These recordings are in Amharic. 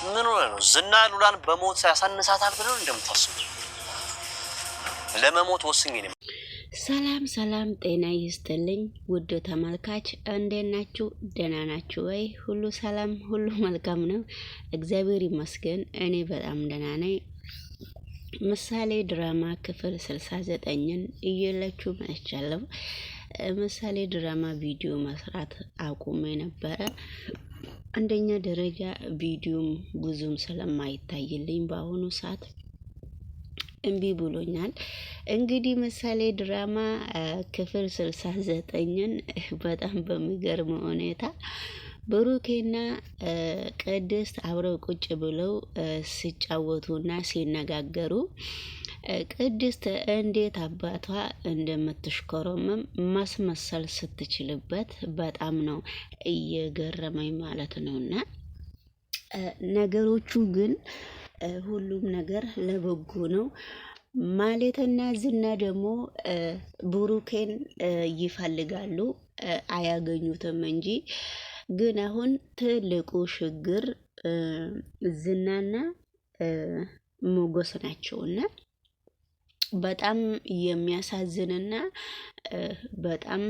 ምን ሆነ ነው? ዝና ሉላን በሞት ያሳንሳታል ብለው እንደምታስቡ? ለመሞት ወስኜ ነው። ሰላም ጤና ይስጥልኝ ውድ ተመልካች፣ እንዴት ናችሁ? ደህና ናችሁ ወይ? ሁሉ ሰላም፣ ሁሉ መልካም ነው፣ እግዚአብሔር ይመስገን። እኔ በጣም ደህና ነኝ። ምሳሌ ድራማ ክፍል 69ን እየላችሁ መጥቻለሁ። ምሳሌ ድራማ ቪዲዮ መስራት አቁሜ ነበረ። አንደኛ ደረጃ ቪዲዮም ብዙም ስለማይታይልኝ በአሁኑ ሰዓት እምቢ ብሎኛል። እንግዲህ ምሳሌ ድራማ ክፍል 69ን በጣም በሚገርም ሁኔታ ብሩኬና ቅድስት አብረው ቁጭ ብለው ሲጫወቱና ሲነጋገሩ ቅድስት እንዴት አባቷ እንደምትሽኮረመም ማስመሰል ስትችልበት በጣም ነው እየገረመኝ ማለት ነውና ነገሮቹ ግን ሁሉም ነገር ለበጎ ነው። ማለትና ዝና ደግሞ ብሩኬን ይፈልጋሉ፣ አያገኙትም እንጂ ግን አሁን ትልቁ ችግር ዝናና ሞገስ ናቸውና በጣም የሚያሳዝንና በጣም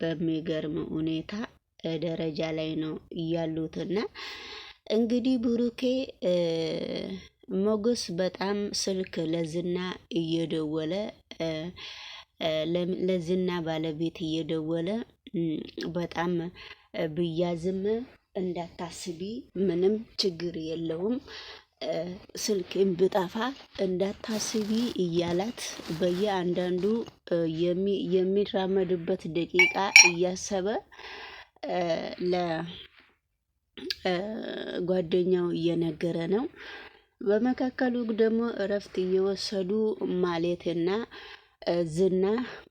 በሚገርም ሁኔታ ደረጃ ላይ ነው ያሉትና እንግዲህ ብሩኬ ሞገስ በጣም ስልክ ለዝና እየደወለ ለዝና ባለቤት እየደወለ በጣም ብያዝም እንዳታስቢ፣ ምንም ችግር የለውም፣ ስልክም ብጠፋ እንዳታስቢ እያላት በየአንዳንዱ የሚራመድበት ደቂቃ እያሰበ ለጓደኛው እየነገረ ነው። በመካከሉ ደግሞ እረፍት እየወሰዱ ማለትና ዝና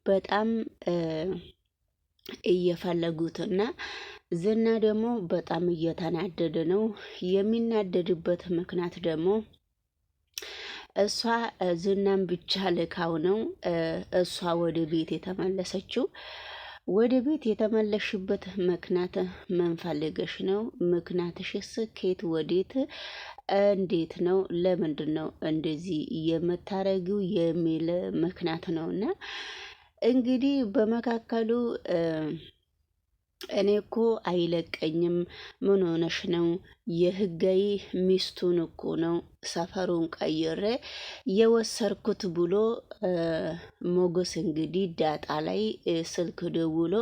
በጣም እየፈለጉትና ዝና ደግሞ በጣም እየተናደደ ነው። የሚናደድበት ምክንያት ደግሞ እሷ ዝናን ብቻ ልካው ነው እሷ ወደ ቤት የተመለሰችው። ወደ ቤት የተመለሽበት ምክንያት ምን ፈልገሽ ነው? ምክንያትሽስ ከየት ወዴት እንዴት ነው? ለምንድን ነው እንደዚህ የምታረጊው? የሚል ምክንያት ነውና እንግዲህ በመካከሉ እኔ እኮ አይለቀኝም፣ ምን ሆነሽ ነው? የህጋዊ ሚስቱን እኮ ነው ሰፈሩን ቀይሬ የወሰርኩት ብሎ ሞገስ እንግዲህ ዳጣ ላይ ስልክ ደውሎ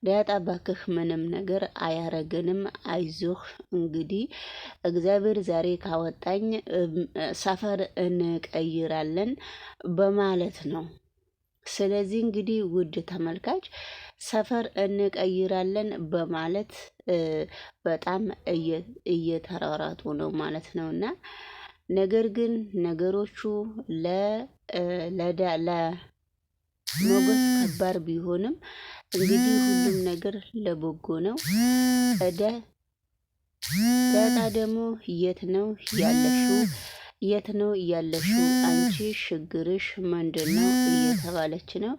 ዳጣ ባክህ ምንም ነገር አያረግንም፣ አይዞህ እንግዲህ እግዚአብሔር ዛሬ ካወጣኝ ሰፈር እንቀይራለን በማለት ነው። ስለዚህ እንግዲህ ውድ ተመልካች ሰፈር እንቀይራለን በማለት በጣም እየተራራጡ ነው ማለት ነው። እና ነገር ግን ነገሮቹ ለሞገስ ከባድ ቢሆንም እንግዲህ ሁሉም ነገር ለበጎ ነው። ዳጣ ደግሞ የት ነው ያለሽው? የት ነው ያለሽው? አንቺ ችግርሽ ምንድን ነው እየተባለች ነው።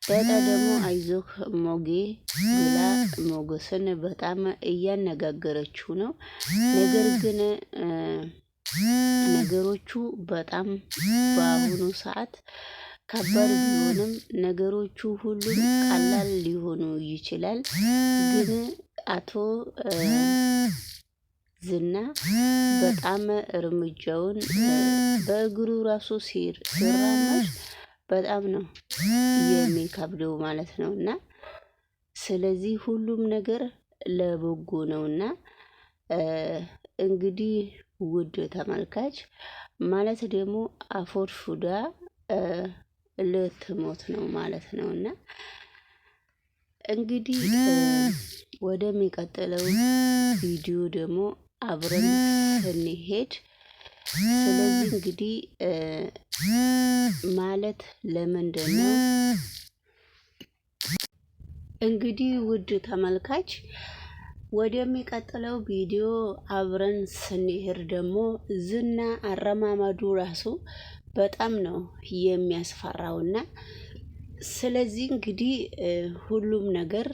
ዳጣ ደግሞ አይዞህ ሞጌ ብላ ሞገስን በጣም እያነጋገረችው ነው። ነገር ግን ነገሮቹ በጣም በአሁኑ ሰዓት ከባድ ቢሆንም ነገሮቹ ሁሉም ቀላል ሊሆኑ ይችላል። ግን አቶ ዝና በጣም እርምጃውን በእግሩ ራሱ ሲራመድ በጣም ነው የሚከብደው ማለት ነው። እና ስለዚህ ሁሉም ነገር ለበጎ ነውና እንግዲህ ውድ ተመልካች ማለት ደግሞ አፎርፉዳ ልትሞት ነው ማለት ነው። እና እንግዲህ ወደሚቀጥለው ቪዲዮ ደግሞ አብረን ስንሄድ ስለዚህ እንግዲህ ማለት ለምንድን ነው እንግዲህ ውድ ተመልካች ወደሚቀጥለው ቪዲዮ አብረን ስንሄድ ደግሞ ዝና አረማመዱ ራሱ በጣም ነው የሚያስፈራውና ስለዚህ እንግዲህ ሁሉም ነገር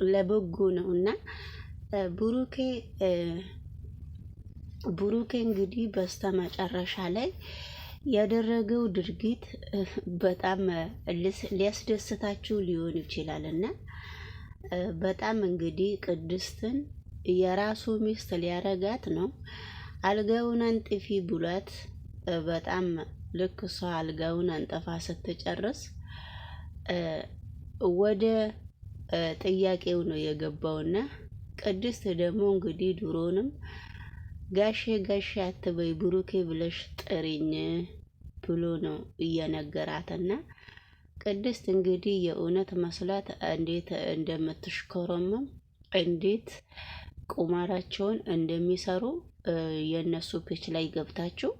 ለበጎ ነውና ብሩኬ ብሩኬ እንግዲህ በስተመጨረሻ ላይ ያደረገው ድርጊት በጣም ሊያስደስታችሁ ሊሆን ይችላል እና በጣም እንግዲህ ቅድስትን የራሱ ሚስት ሊያረጋት ነው። አልጋውን አንጥፊ ብሏት በጣም ልክ እሷ አልጋውን አንጠፋ ስትጨርስ ወደ ጥያቄው ነው የገባውና ቅድስት ደግሞ እንግዲህ ድሮንም ጋሼ ጋሼ አትበይ ብሩኬ ብለሽ ጥሪኝ ብሎ ነው እየነገራትና ቅድስት እንግዲህ የእውነት መስላት እንዴት እንደምትሽኮረመም እንዴት ቁማራቸውን እንደሚሰሩ የነሱ ፔጅ ላይ ገብታችሁ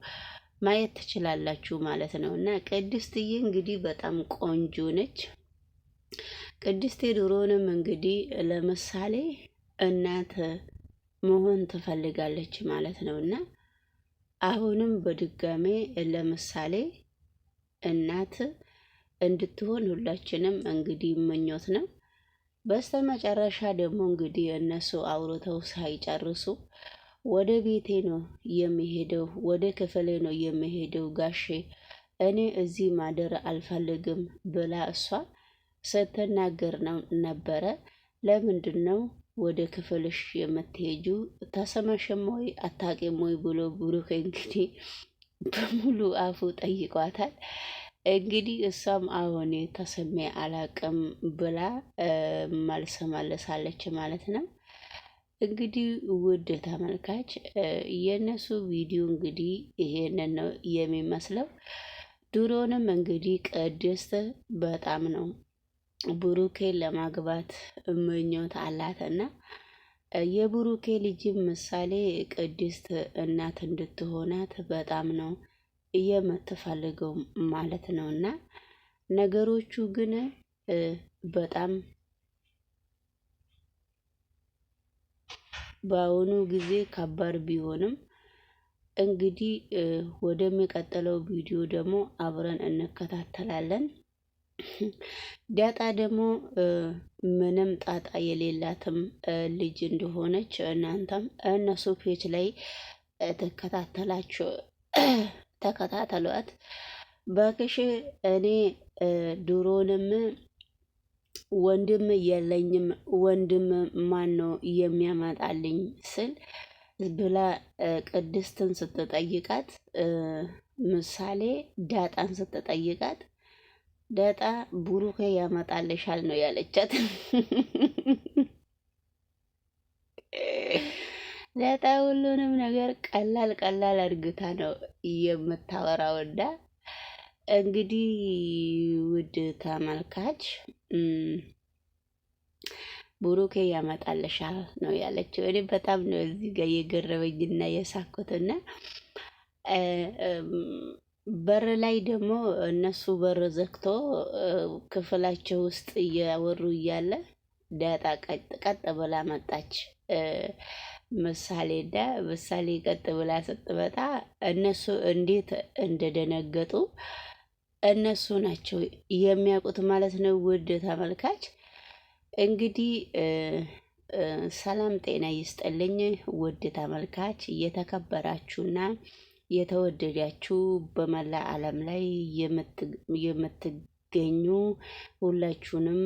ማየት ትችላላችሁ ማለት ነው። እና ቅድስትዬ እንግዲህ በጣም ቆንጆ ነች። ቅድስቴ ድሮንም እንግዲህ ለምሳሌ እናት መሆን ትፈልጋለች ማለት ነው። እና አሁንም በድጋሜ ለምሳሌ እናት እንድትሆን ሁላችንም እንግዲህ ምኞት ነው። በስተመጨረሻ ደግሞ እንግዲህ እነሱ አውርተው ሳይጨርሱ ወደ ቤቴ ነው የሚሄደው፣ ወደ ክፍሌ ነው የሚሄደው ጋሼ እኔ እዚህ ማደር አልፈልግም ብላ እሷ ስትናገር ነው ነበረ። ለምንድን ነው ወደ ክፍልሽ የምትሄጁ? ተሰማሽም ወይ አታቂም ወይ ብሎ ብሩክ እንግዲህ በሙሉ አፉ ጠይቋታል። እንግዲህ እሷም አሁን ተሰሜ አላቅም ብላ መልስ መልሳለች ማለት ነው። እንግዲህ ውድ ተመልካች የእነሱ ቪዲዮ እንግዲህ ይሄንን ነው የሚመስለው። ድሮንም እንግዲህ ቅድስት በጣም ነው ብሩኬን ለማግባት ምኞት አላትና የብሩኬ ልጅም ምሳሌ ቅድስት እናት እንድትሆናት በጣም ነው የምትፈልገው ማለት ነው። እና ነገሮቹ ግን በጣም በአሁኑ ጊዜ ከባድ ቢሆንም እንግዲህ ወደሚቀጥለው ቪዲዮ ደግሞ አብረን እንከታተላለን። ዳጣ ደግሞ ምንም ጣጣ የሌላትም ልጅ እንደሆነች እናንተም እነሱ ፔጅ ላይ ተከታተሏት። በክሽ እኔ ድሮንም ወንድም የለኝም ወንድም ማን ነው የሚያመጣልኝ ስል ብላ ቅድስትን ስትጠይቃት ምሳሌ ዳጣን ስትጠይቃት ዳጣ ብሩኬ ያመጣልሻል ነው ያለቻት። ዳጣ ሁሉንም ነገር ቀላል ቀላል አድርግታ ነው የምታወራውና እንግዲህ ውድ ተመልካች ብሩኬ ያመጣልሻል ነው ያለችው። እኔ በጣም ነው እዚህ ጋር የገረመኝና የሳኩትና በር ላይ ደግሞ እነሱ በር ዘግቶ ክፍላቸው ውስጥ እያወሩ እያለ ዳጣ ቀጥ ብላ መጣች። ምሳሌ ቀጥ ብላ ስትመጣ እነሱ እንዴት እንደደነገጡ እነሱ ናቸው የሚያውቁት ማለት ነው። ውድ ተመልካች እንግዲህ ሰላም ጤና ይስጥልኝ። ውድ ተመልካች እየተከበራችሁና የተወደዳችሁ በመላ ዓለም ላይ የምትገኙ ሁላችሁንም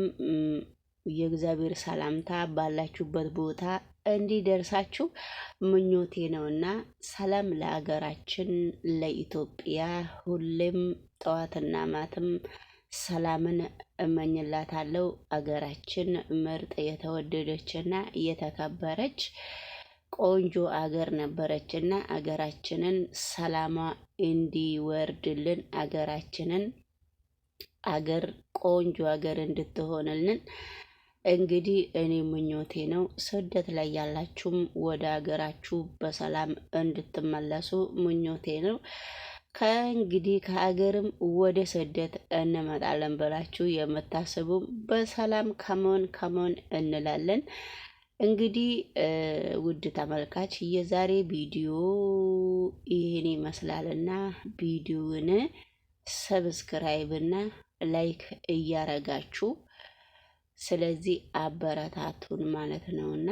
የእግዚአብሔር ሰላምታ ባላችሁበት ቦታ እንዲደርሳችሁ ምኞቴ ነውና ሰላም ለሀገራችን ለኢትዮጵያ። ሁሌም ጠዋትና ማትም ሰላምን እመኝላታለሁ። አገራችን ምርጥ የተወደደችና የተከበረች ቆንጆ አገር ነበረችና አገራችንን ሰላሟ እንዲወርድልን አገራችንን አገር ቆንጆ አገር እንድትሆንልን እንግዲህ እኔ ምኞቴ ነው። ስደት ላይ ያላችሁም ወደ አገራችሁ በሰላም እንድትመለሱ ምኞቴ ነው። ከእንግዲህ ከአገርም ወደ ስደት እንመጣለን ብላችሁ የምታስቡ በሰላም ከመሆን እንላለን። እንግዲህ ውድ ተመልካች የዛሬ ቪዲዮ ይህን ይመስላልና ቪዲዮውን ሰብስክራይብ እና ላይክ እያረጋችሁ ስለዚህ አበረታቱን ማለት ነውና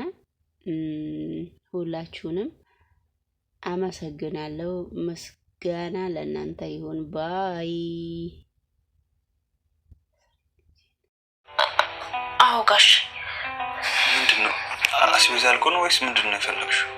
ሁላችሁንም አመሰግናለሁ። ምስጋና ለእናንተ ይሁን ባይ። አዎ ጋሽ። ምንድነው? አስቤዛ አልቆ ነው ወይስ ምንድነው የፈለግሽው?